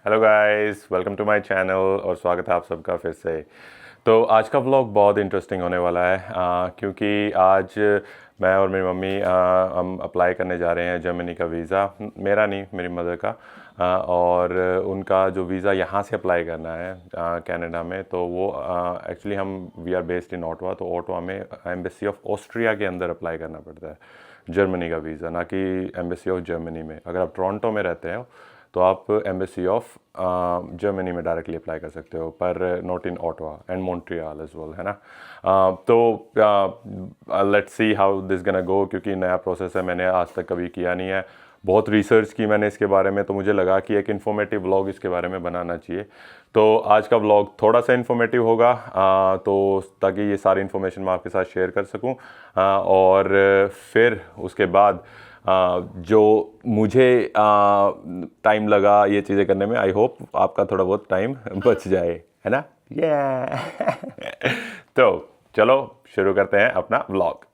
Hello guys, welcome to my channel और स्वागत है आप सबका फिर से। तो आज का व्लॉग बहुत इंटरेस्टिंग होने वाला है क्योंकि आज मैं और मेरी मम्मी हम अप्लाई करने जा रहे हैं जर्मनी का वीज़ा। मेरा नहीं, मेरी मदर का। और उनका जो वीज़ा यहाँ से अप्लाई करना है कनाडा में, तो वो एक्चुअली हम we are based in Ottawa, तो ओटावा में एम्बेसी ऑफ ऑस्ट्रिया के अंदर अप्लाई करना पड़ता है जर्मनी का वीज़ा, ना कि एम्बेसी ऑफ जर्मनी में। अगर आप टोरंटो में रहते हो तो आप एम्बेसी ऑफ जर्मनी में डायरेक्टली अप्लाई कर सकते हो, पर not in Ottawa and Montreal as well, है ना। तो लेट्स सी हाउ दिस गना गो, क्योंकि नया प्रोसेस है, मैंने आज तक कभी किया नहीं है। बहुत रिसर्च की मैंने इसके बारे में, तो मुझे लगा कि एक इन्फॉर्मेटिव व्लॉग इसके बारे में बनाना चाहिए। तो आज का व्लॉग थोड़ा सा इन्फॉर्मेटिव होगा, तो ताकि ये सारी इन्फॉर्मेशन मैं आपके साथ शेयर कर सकूं। और फिर उसके बाद जो मुझे टाइम लगा ये चीज़ें करने में, आई होप आपका थोड़ा बहुत टाइम बच जाए, है ना। ये तो चलो शुरू करते हैं अपना व्लॉग।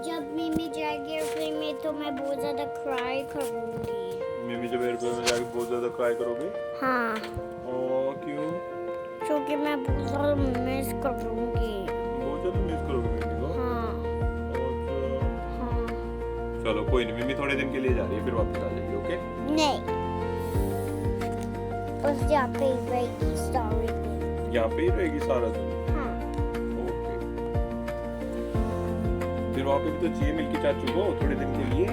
जब मिमी जाएगी एयरप्लेन में तो मैं बहुत ज़्यादा क्राई करूँगी। मिमी जब एयरप्लेन में जाके बहुत ज़्यादा क्राई करोगे? हाँ, ओ क्यों? क्योंकि मैं बहुत ज़्यादा मिस करूँगी। बहुत ज़्यादा मिस करोगे मिमी को? हाँ अच्छा। हाँ। चलो कोई नहीं, मिमी थोड़े दिन के लिए जा रही है, फिर वापस आ जाएगी। ओके। नहीं, बस यहाँ पे ही रहेगी सारे दिन। यहाँ पे ही रहेगी सारा दिन? हाँ। ओके। फिर वहाँ पे भी तो चाहिए मिल्की चाचू को थोड़े दिन के लिए।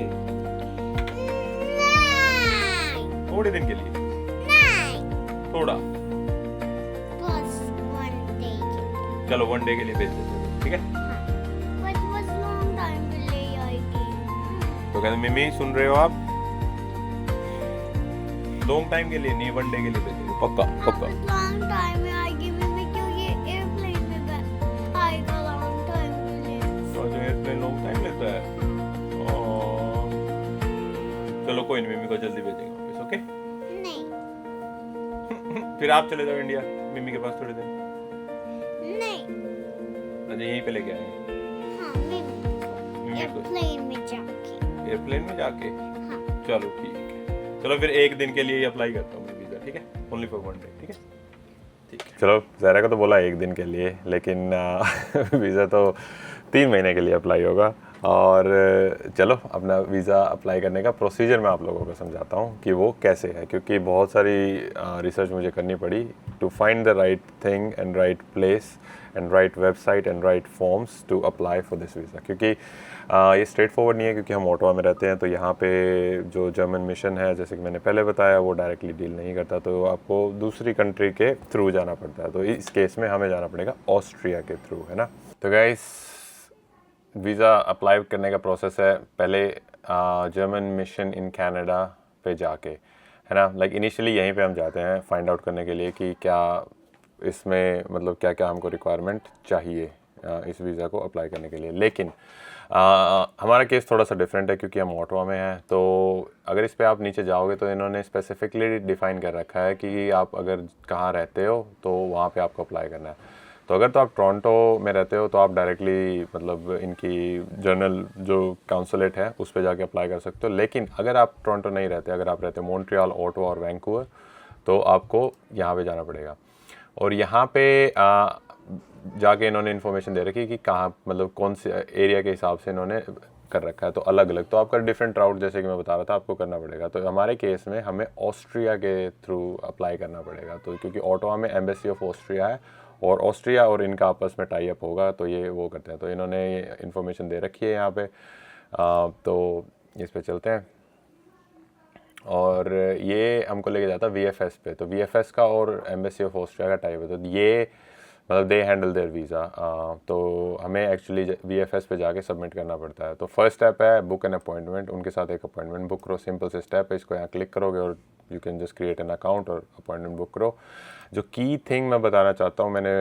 नहीं, थोड़े दिन के लिए नहीं, थोड़ा। बस 1 day के लिए। चलो 1 डे के लिए भेज देते हैं, ठीक है। हाँ, but बस long time के लिए आएगी। तो कहते मिमी सुन रहे हो आप? लॉन्ग टाइम के लिए नहीं, 1 डे के लिए भेजेंगे, पक्का पक्का। लॉन्ग टाइम में आएगी मिमी, क्यों ये एयरप्लेन में आएगा लॉन्ग टाइम के लिए। और जो एयरप्लेन लॉन्ग टाइम लेता है। और चलो कोई नहीं, मिमी को जल्दी भेजेंगे वापस। ओके। नहीं, फिर आप चले जाओ इंडिया मिमी के पास थोड़े दिन। नहीं, अच्छा यहीं पे लेके आएंगे हाँ मिमी, मिमी को एयरप्लेन में जाके। एयरप्लेन में जाके। हाँ, चलो ठीक है, चलो फिर एक दिन के लिए अप्लाई करता हूँ मैं वीज़ा, ठीक है। ओनली फॉर 1 डे, ठीक है। ठीक है, चलो ज़ायरा को तो बोला एक दिन के लिए, लेकिन वीज़ा तो 3 महीने के लिए अप्लाई होगा। और चलो अपना वीज़ा अप्लाई करने का प्रोसीजर मैं आप लोगों को समझाता हूँ कि वो कैसे है, क्योंकि बहुत सारी रिसर्च मुझे करनी पड़ी to find the right thing and right place and right website and right forms to apply for this visa. क्योंकि ये स्ट्रेट फॉरवर्ड नहीं है, क्योंकि हम ओटावा में रहते हैं, तो यहाँ पे जो जर्मन मिशन है, जैसे कि मैंने पहले बताया, वो डायरेक्टली डील नहीं करता, तो आपको दूसरी कंट्री के थ्रू जाना पड़ता है। तो इस केस में हमें जाना पड़ेगा ऑस्ट्रिया के थ्रू, है ना। तो गाइस, वीज़ा अप्लाई करने का प्रोसेस है, पहले जर्मन मिशन इन कनाडा पे जाके, है ना। लाइक इनिशियली यहीं पे हम जाते हैं फाइंड आउट करने के लिए कि क्या इसमें मतलब क्या क्या हमको रिक्वायरमेंट चाहिए इस वीज़ा को अप्लाई करने के लिए। लेकिन हमारा केस थोड़ा सा डिफरेंट है, क्योंकि हम ओटावा में हैं। तो अगर इस पे आप नीचे जाओगे तो इन्होंने स्पेसिफिकली डिफ़ाइन कर रखा है कि आप अगर कहाँ रहते हो तो वहाँ पे आपको अप्लाई करना है। तो अगर तो आप टोरंटो में रहते हो तो आप डायरेक्टली मतलब इनकी जर्नल जो काउंसलेट है उस पे जाके अप्लाई कर सकते हो। लेकिन अगर आप टोरंटो नहीं रहते, अगर आप रहते हो मॉन्ट्रियल, ओटावा और वैंकूवर, तो आपको यहाँ पे जाना पड़ेगा। और यहाँ पे जाके इन्होंने इन्फॉर्मेशन दे रखी है कि कहाँ मतलब कौन से एरिया के हिसाब से इन्होंने कर रखा है, तो अलग अलग। तो आपका डिफरेंट राउट, जैसे कि मैं बता रहा था, आपको करना पड़ेगा। तो हमारे केस में हमें ऑस्ट्रिया के थ्रू अप्लाई करना पड़ेगा, तो क्योंकि ओटावा में एम्बेसी ऑफ ऑस्ट्रिया है और ऑस्ट्रिया और इनका आपस में टाई अप होगा, तो ये वो करते हैं। तो इन्होंने इन्फॉर्मेशन दे रखी है यहाँ पे, तो इस पे चलते हैं। और ये हमको लेके जाता है VFS पे। तो VFS का और एम्बेसी ऑफ ऑस्ट्रिया का टाइप है। तो ये मतलब दे हैंडल देयर वीज़ा। तो हमें एक्चुअली VFS पे जाके सबमिट करना पड़ता है। तो फर्स्ट स्टेप है बुक एन अपॉइंटमेंट, उनके साथ एक अपॉइंटमेंट बुक करो। सिंपल से स्टेप है, इसको यहाँ क्लिक करोगे और you can just create an account और अपॉइंटमेंट बुक करो। जो की थिंग मैं बताना चाहता हूँ मैंने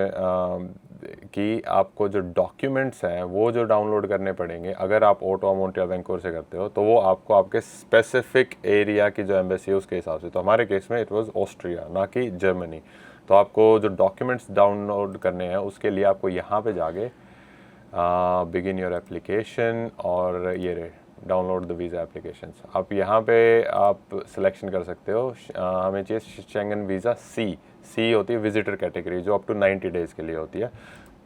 कि आपको जो डॉक्यूमेंट्स हैं वो जो डाउनलोड करने पड़ेंगे, अगर आप ओटावा या वैंकूवर से करते हो तो वो आपको आपके स्पेसिफिक एरिया की जो एम्बेसी है उसके हिसाब से। तो हमारे केस में इट वाज ऑस्ट्रिया, ना कि जर्मनी। तो आपको जो डॉक्यूमेंट्स डाउनलोड करने हैं उसके लिए आपको यहाँ पे जाके बिगिन योर एप्लीकेशन और ये रहे डाउनलोड द वीज़ा एप्लीकेशंस। आप यहाँ पे आप सिलेक्शन कर सकते हो। हमें चाहिए शेंगन वीज़ा सी होती है विजिटर कैटेगरी, जो अप टू 90 डेज़ के लिए होती है।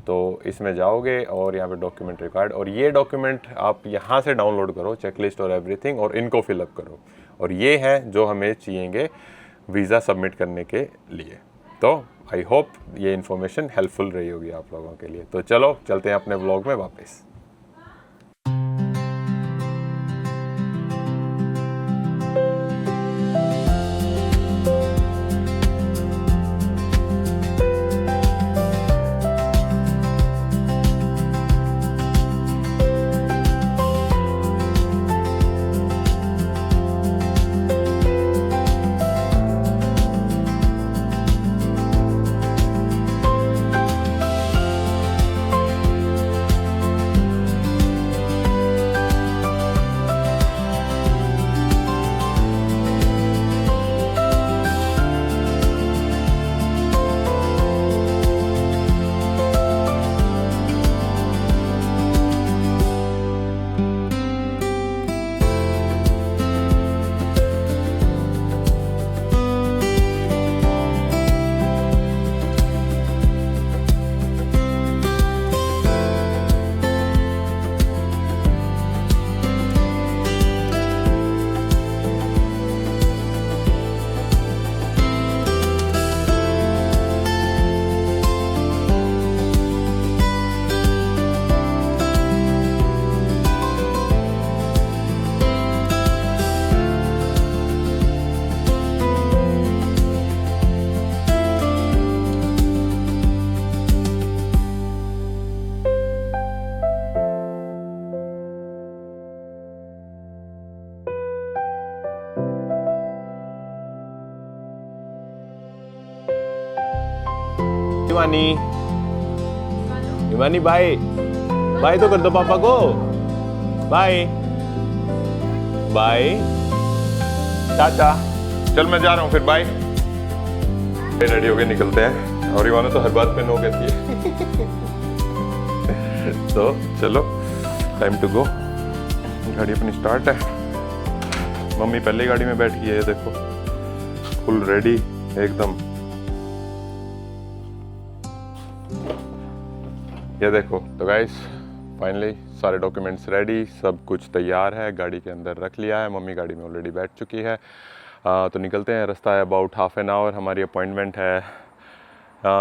तो इसमें जाओगे और यहाँ पे डॉक्यूमेंट रिक्वायर्ड, और ये डॉक्यूमेंट आप यहाँ से डाउनलोड करो, चेकलिस्ट और एवरीथिंग, और इनको फिलअप करो। और ये हैं जो हमें चाहिएंगे वीज़ा सबमिट करने के लिए। तो आई होप ये इन्फॉर्मेशन हेल्पफुल रही होगी आप लोगों के लिए। तो चलो चलते हैं अपने व्लॉग में वापस। हिमानी बाय बाय तो कर दो पापा को, बाय बाय टाटा। चल मैं जा रहा हूँ फिर, बाय। रेडी होके निकलते हैं, और इवाना तो हर बात पे नो कहती है। तो चलो टाइम टू गो। गाड़ी अपनी स्टार्ट है, मम्मी पहले गाड़ी में बैठ गई है, देखो फुल रेडी एकदम। ये देखो। तो गाइस फाइनली सारे डॉक्यूमेंट्स रेडी, सब कुछ तैयार है, गाड़ी के अंदर रख लिया है, मम्मी गाड़ी में ऑलरेडी बैठ चुकी है। तो निकलते हैं। रास्ता है अबाउट हाफ एन आवर। हमारी अपॉइंटमेंट है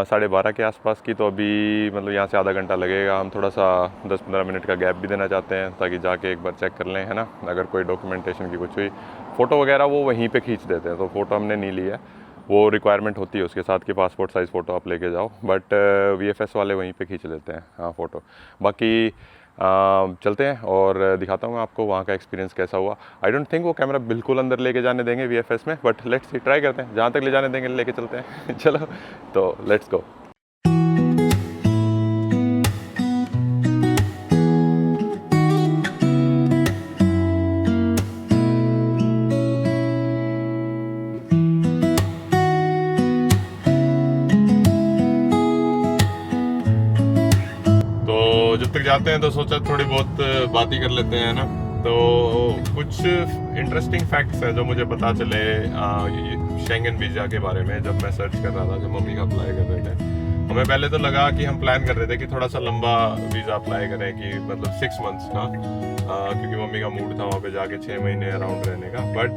12:30 के आसपास की, तो अभी मतलब यहाँ से आधा घंटा लगेगा। हम थोड़ा सा 10-15 मिनट का गैप भी देना चाहते हैं ताकि जाके एक बार चेक कर लें, है ना। अगर कोई डॉक्यूमेंटेशन की कुछ हुई, फ़ोटो वगैरह वो वहीं पे खींच देते हैं, तो फ़ोटो हमने नहीं ली है, वो रिक्वायरमेंट होती है उसके साथ कि पासपोर्ट साइज़ फ़ोटो आप लेके जाओ, बट VFS वाले वहीं पे खींच लेते हैं हाँ फ़ोटो। बाकी चलते हैं और दिखाता हूँ मैं आपको वहाँ का एक्सपीरियंस कैसा हुआ। आई डोंट थिंक वो कैमरा बिल्कुल अंदर लेके जाने देंगे VFS में, बट लेट्स सी, ट्राई करते हैं, जहाँ तक ले जाने देंगे लेके चलते हैं। चलो तो लेट्स गो। जब तक जाते हैं तो सोचा थोड़ी बहुत बात ही कर लेते हैं ना। तो कुछ इंटरेस्टिंग फैक्ट्स हैं जो मुझे पता चले शेंगन वीज़ा के बारे में जब मैं सर्च कर रहा था, जब मम्मी का अप्लाई कर रहे थे। हमें पहले तो लगा कि हम प्लान कर रहे थे कि थोड़ा सा लंबा वीज़ा अप्लाई करें, कि मतलब 6 मंथ्स का, क्योंकि मम्मी का मूड था वहाँ पे जाके 6 महीने अराउंड रहने का। बट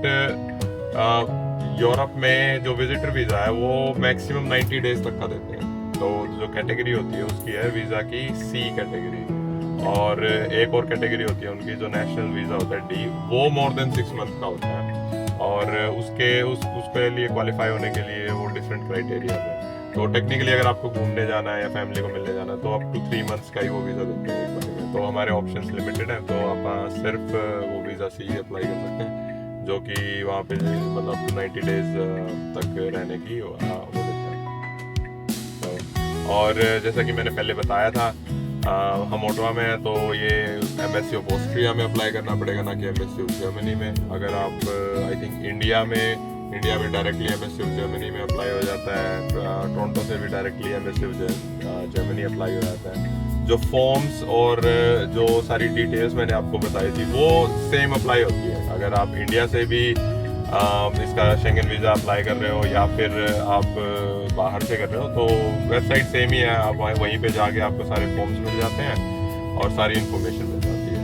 यूरोप में जो विजिटर वीज़ा है वो मैक्सिमम 90 डेज तक का देते हैं। तो जो कैटेगरी होती है उसकी है वीज़ा की C कैटेगरी, और एक और कैटेगरी होती है उनकी जो नेशनल वीज़ा होता है D, वो मोर देन 6 मंथ का होता है। और उसके लिए क्वालिफाई होने के लिए वो डिफरेंट क्राइटेरिया है। तो टेक्निकली अगर आपको घूमने जाना है या फैमिली को मिलने जाना है तो अप टू 3 मंथ्स का ही वो वीज़ा देते हैं एक बार में। तो हमारे ऑप्शंस लिमिटेड हैं, तो आप सिर्फ वो वीज़ा से ही अप्लाई कर सकते हैं जो कि वहाँ पे मतलब अप टू 90 डेज तक रहने की वो देते हैं। तो और जैसा कि मैंने पहले बताया था हम ओटावा में हैं, तो ये एमबेसी ऑफ ऑस्ट्रिया में अप्लाई करना पड़ेगा, ना कि एमबेसी ऑफ जर्मनी में। अगर आप आई थिंक इंडिया में डायरेक्टली एमबेसी ऑफ जर्मनी में अप्लाई हो जाता है, टोरंटो से भी directly embassy of Germany apply हो जाता है। जो फॉर्म्स और जो सारी डिटेल्स मैंने आपको बताई थी वो सेम अप्लाई होती है। अगर आप इंडिया से भी इसका शेंगन वीज़ा अप्लाई कर रहे हो या फिर आप बाहर से कर रहे हो तो वेबसाइट सेम ही है। आप वहीं पे जाके आपको सारे फॉर्म्स मिल जाते हैं और सारी इन्फॉर्मेशन मिल जाती है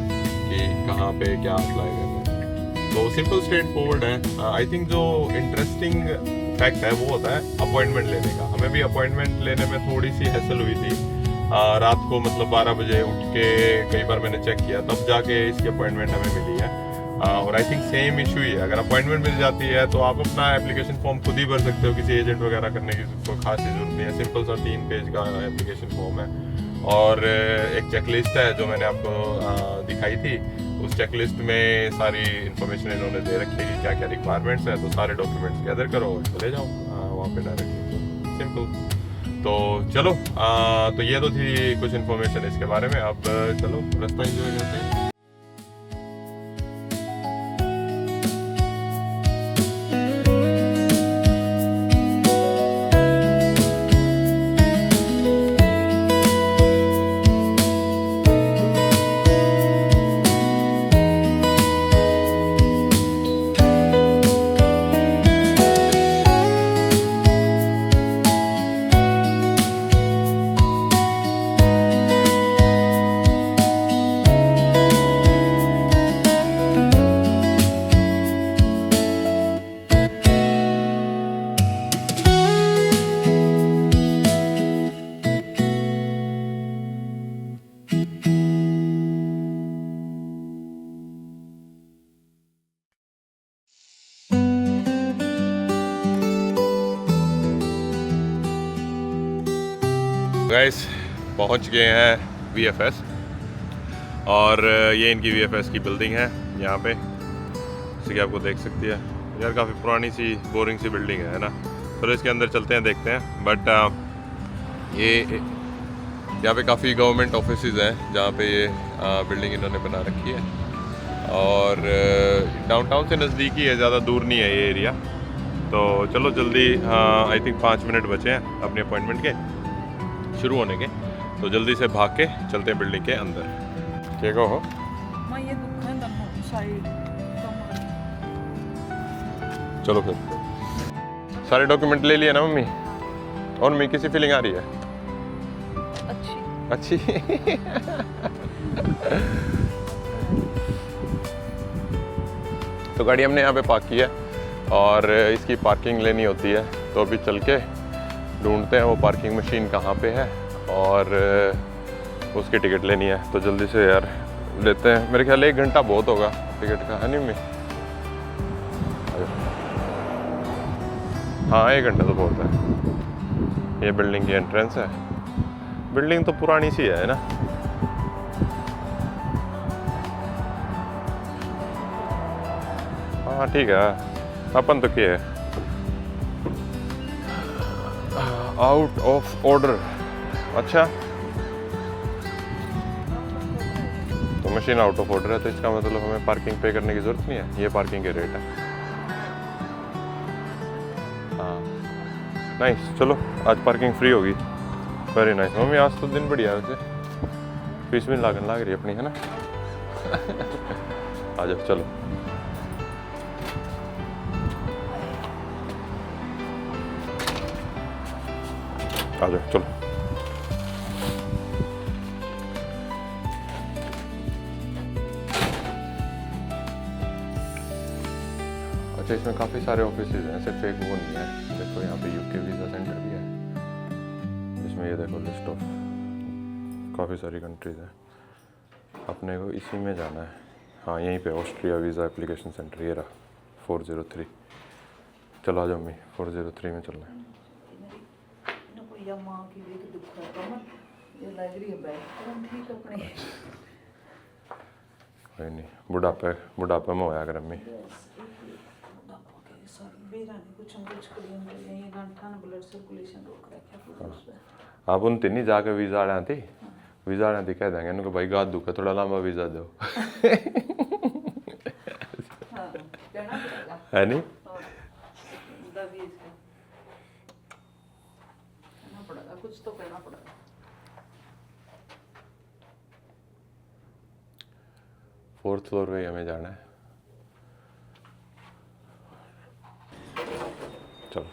कि कहाँ पे क्या अप्लाई करना है। तो सिंपल स्ट्रेट फॉरवर्ड है। आई थिंक जो इंटरेस्टिंग फैक्ट है वो होता है अपॉइंटमेंट लेने का। हमें भी अपॉइंटमेंट लेने में थोड़ी सी हैसल हुई थी। रात को मतलब 12 बजे उठ के कई बार मैंने चेक किया तब जाके इसकी अपॉइंटमेंट हमें मिली है। और आई थिंक सेम इशू ही है। अगर अपॉइंटमेंट मिल जाती है तो आप अपना एप्लीकेशन फॉर्म खुद ही भर सकते हो, किसी एजेंट वगैरह करने की कोई खास जरूरत नहीं है। सिंपल सा 3 पेज का एप्लीकेशन फॉर्म है और एक चेकलिस्ट है जो मैंने आपको दिखाई थी। उस चेकलिस्ट में सारी इन्फॉर्मेशन इन्होंने दे रखी है कि क्या क्या रिक्वायरमेंट्स हैं। तो सारे डॉक्यूमेंट्स गैदर करो और चले जाओ वहाँ पे डायरेक्टली, सिंपल। तो चलो तो ये तो थी कुछ इन्फॉर्मेशन इसके बारे में। अब चलो रास्ता एंजॉय करते हैं। गाइस पहुंच गए हैं VFS और ये इनकी VFS की बिल्डिंग है यहाँ पे, जैसे कि आपको देख सकती है। यार काफ़ी पुरानी सी बोरिंग सी बिल्डिंग है ना। चलो इसके अंदर चलते हैं, देखते हैं। बट ये यहाँ पे काफ़ी गवर्नमेंट ऑफिसेज हैं जहाँ पे ये बिल्डिंग इन्होंने बना रखी है और डाउनटाउन से नज़दीक ही है, ज़्यादा दूर नहीं है ये एरिया। तो चलो जल्दी, आई थिंक 5 मिनट बचे हैं अपने अपॉइंटमेंट के शुरू होने के, तो जल्दी से भाग के चलते हैं बिल्डिंग के अंदर। क्या कहो? चलो फिर सारे डॉक्यूमेंट ले लिए ना मम्मी? और मम्मी कैसी फीलिंग आ रही है? अच्छी तो गाड़ी हमने यहाँ पे पार्क की है और इसकी पार्किंग लेनी होती है। तो अभी चल के ढूंढते हैं वो पार्किंग मशीन कहाँ पे है और उसकी टिकट लेनी है। तो जल्दी से यार लेते हैं। मेरे ख्याल 1 घंटा बहुत होगा टिकट का, है नहीं मम्मी? हाँ 1 घंटा तो बहुत है। ये बिल्डिंग की एंट्रेंस है। बिल्डिंग तो पुरानी सी है ना। हाँ ठीक है, अपन तो क्या है आउट ऑफ ऑर्डर। अच्छा तो मशीन आउट ऑफ ऑर्डर है, तो इसका मतलब हमें पार्किंग पे करने की जरूरत नहीं है। ये पार्किंग के रेट है। हाँ नाइस, चलो आज पार्किंग फ्री होगी। वेरी नाइस मम्मी, आज तो दिन बढ़िया है वैसे। फीस भी लागन लाग रही है अपनी, है ना? आ जाओ चलो। आ जाओ चलो। अच्छा इसमें काफ़ी सारे ऑफिसेज हैं, सिर्फ एक वो नहीं है। देखो यहाँ पे UK वीज़ा सेंटर भी है। इसमें ये देखो लिस्ट ऑफ काफ़ी सारी कंट्रीज हैं। अपने को इसी में जाना है। हाँ यहीं पे ऑस्ट्रिया वीज़ा एप्लीकेशन सेंटर ये रहा, 403। चलो आ जाओ मम्मी, 403 में चलना है। या माँ की भी एक दुख है कमर, ये लग रही है बैग ठीक अपने। कोई नहीं, बुढ़ापे में होया कर अम्मी। आप उन तीन ही जाके वीज़ा आना थी, वीज़ा आना थी कह देंगे इनको भाई गाद दुखा थोड़ा लंबा वीज़ा दो। है नहीं कुछ तो करना पड़ेगा। फोर्थ फ्लोर पे हमें जाना है। चलो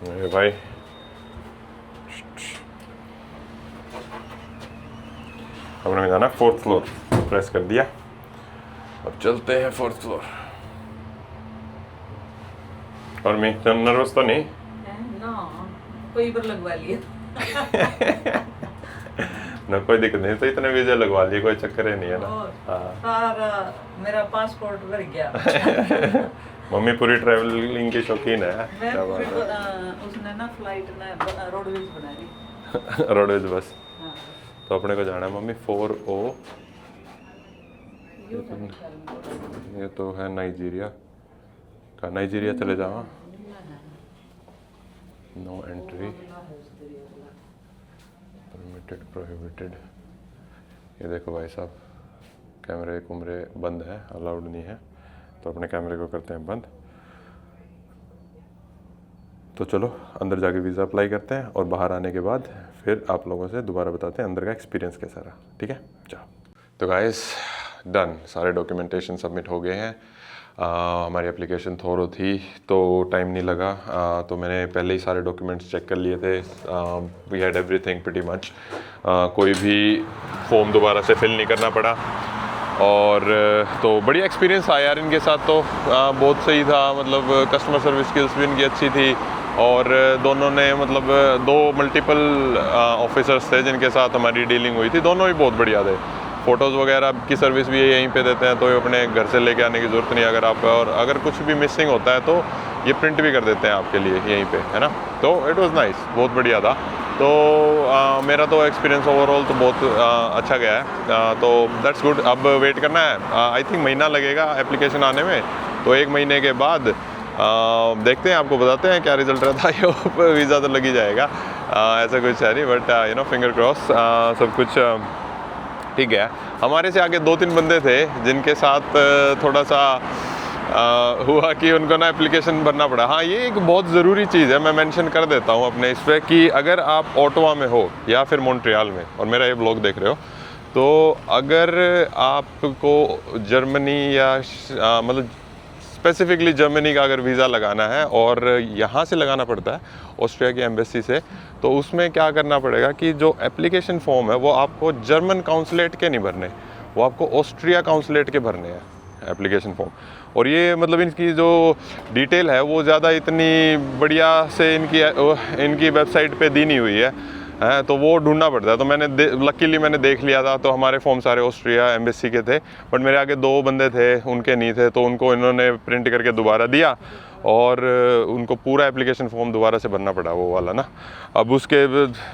मेरे भाई हमने जाना फोर्थ फ्लोर, प्रेस कर दिया, अब चलते हैं फोर्थ फ्लोर। और मैं तो नर्वस तो नहीं ना, कोई बार लगवा लिया। ना कोई दिक्कत नहीं, तो इतने वीज़ा लगवा लिए, कोई चक्कर ही नहीं है ना। हाँ सारा मेरा पासपोर्ट भर गया। मम्मी पूरी ट्रैवलिंग की शौकीन है। मैं क्या बात है। उसने ना फ्लाइट ने रोडवेज बना ली। Roadways bus. हाँ। तो अपने को जाना है मम्मी 40। ये तो है नाइजीरिया का, नाइजीरिया चले जाओ। No entry, permitted, prohibited. ये देखो भाई साहब, कैमरे कुमरे बंद है, अलाउड नहीं है, तो अपने कैमरे को करते हैं बंद। तो चलो अंदर जाके वीज़ा अप्लाई करते हैं और बाहर आने के बाद फिर आप लोगों से दोबारा बताते हैं अंदर का एक्सपीरियंस कैसा रहा। ठीक है, चलो। तो गाइस डन, सारे डॉक्यूमेंटेशन सबमिट हो गए हैं। हमारी एप्लीकेशन थोरो थी तो टाइम नहीं लगा, तो मैंने पहले ही सारे डॉक्यूमेंट्स चेक कर लिए थे। We had everything pretty much. कोई भी फॉर्म दोबारा से फिल नहीं करना पड़ा, और तो बढ़िया एक्सपीरियंस आया यार इनके साथ। तो बहुत सही था, मतलब कस्टमर सर्विस स्किल्स भी इनकी अच्छी थी, और दोनों ने मतलब 2 मल्टीपल ऑफिसर्स थे जिनके साथ हमारी डीलिंग हुई थी, दोनों ही बहुत बढ़िया थे। फ़ोटोज़ वगैरह की सर्विस भी यहीं पे देते हैं, तो ये अपने घर से लेके आने की ज़रूरत नहीं अगर आप, और अगर कुछ भी मिसिंग होता है तो ये प्रिंट भी कर देते हैं आपके लिए यहीं पे, है ना। तो इट वाज नाइस, बहुत बढ़िया था। तो मेरा तो एक्सपीरियंस ओवरऑल तो बहुत अच्छा गया है। तो दैट्स गुड। अब वेट करना है, आई थिंक महीना लगेगा एप्लीकेशन आने में, तो 1 महीने के बाद देखते हैं, आपको बताते हैं क्या रिजल्ट रहता है। वीज़ा तो लग ही जाएगा, ऐसा कुछ है नहीं, but you know finger cross सब कुछ ठीक है। हमारे से आगे 2-3 बंदे थे जिनके साथ थोड़ा सा हुआ कि उनको ना एप्लीकेशन भरना पड़ा। हाँ, ये एक बहुत ज़रूरी चीज़ है, मैं मेंशन कर देता हूँ अपने इस पर, कि अगर आप ओटावा में हो या फिर मॉन्ट्रियल में और मेरा ये ब्लॉग देख रहे हो, तो अगर आपको जर्मनी या मतलब स्पेसिफिकली जर्मनी का अगर वीज़ा लगाना है और यहाँ से लगाना पड़ता है ऑस्ट्रिया की एम्बेसी से, तो उसमें क्या करना पड़ेगा कि जो एप्लीकेशन फॉर्म है वो आपको जर्मन काउंसलेट के नहीं भरने, वो आपको ऑस्ट्रिया काउंसलेट के भरने हैं एप्लीकेशन फॉर्म। और ये मतलब इनकी जो डिटेल है वो ज़्यादा इतनी बढ़िया से इनकी वेबसाइट पे दी नहीं हुई है, तो वो ढूंढना पड़ता है। तो लकीली मैंने देख लिया था, तो हमारे फॉर्म सारे ऑस्ट्रिया एम्बेसी के थे, बट मेरे आगे 2 बंदे थे उनके नहीं थे, तो उनको इन्होंने प्रिंट करके दोबारा दिया और उनको पूरा एप्लीकेशन फॉर्म दोबारा से भरना पड़ा वो वाला ना। अब उसके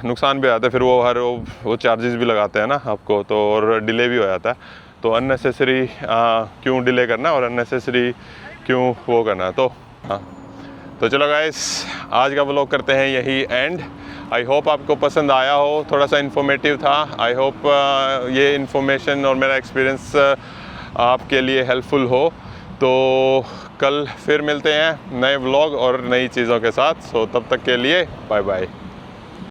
नुकसान भी आते हैं, फिर वो चार्जेस भी लगाते हैं ना आपको, तो और डिले भी हो जाता है। तो अननेसेसरी क्यों डिले करना और अननेसेसरी क्यों वो करना। तो हाँ, तो चलो गाइस, आज का व्लॉग करते हैं यही एंड। आई होप आपको पसंद आया हो, थोड़ा सा इन्फॉर्मेटिव था। आई होप ये इन्फॉर्मेशन और मेरा एक्सपीरियंस आपके लिए हेल्पफुल हो। तो कल फिर मिलते हैं नए व्लॉग और नई चीज़ों के साथ। सो तब तक के लिए बाय बाय।